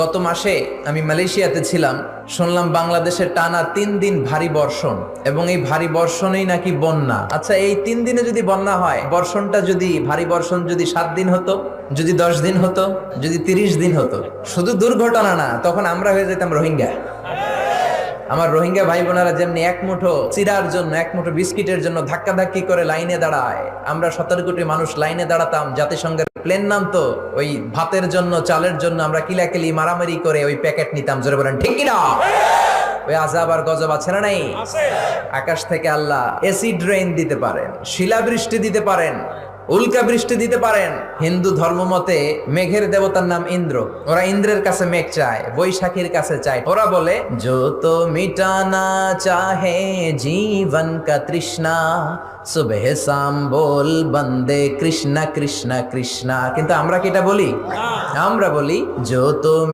গত মাসে আমি মালয়েশিয়াতে ছিলাম, শুনলাম বাংলাদেশে টানা 3 দিন ভারী বর্ষণ এবং এই ভারী বর্ষণেই নাকি বন্যা। আচ্ছা, এই 3 দিনে যদি বন্যা হয়, বর্ষণটা যদি ভারী বর্ষণ যদি 7 দিন হতো, যদি 10 দিন হতো, যদি 30 দিন হতো, শুধু দুর্ঘটনা না, তখন আমরা হয়ে যেতাম রোহিঙ্গা। আমার রোহিঙ্গা ভাই বোনেরা যেমনি এক মুঠো চিরার জন্য, এক মুঠো বিস্কিটের জন্য ধাক্কাধাক্কি করে লাইনে দাঁড়ায়, আমরা 17 কোটি মানুষ লাইনে দাঁড়াতাম। জাতিসংঘের প্লেন নামতো, ওই ভাতের জন্য, চালের জন্য আমরা কিলাকিলি মারামারি করে ওই প্যাকেট নিতাম। জোরে বলেন ঠিক কিনা? ওই আযাব আর গজব আছে না নাই? আকাশ থেকে আল্লাহ এসিড রেইন দিতে পারেন, শিলাবৃষ্টি দিতে পারেন, উল্কা বৃষ্টি দিতে পারেন। হিন্দু ধর্ম মতে মেঘের দেবতার নাম ইন্দ্র। ওরা ইন্দ্রের কাছে মেঘ চায়, বৈশাখীর কাছে চায়। ওরা বলে যো তো মিটানা চাহে জীবন কা তৃষ্ণা, সুবহ শাম বল বন্দে কৃষ্ণা কৃষ্ণা কৃষ্ণা। কিন্তু আমরা কি এটা বলি? আমরা বলি যো তো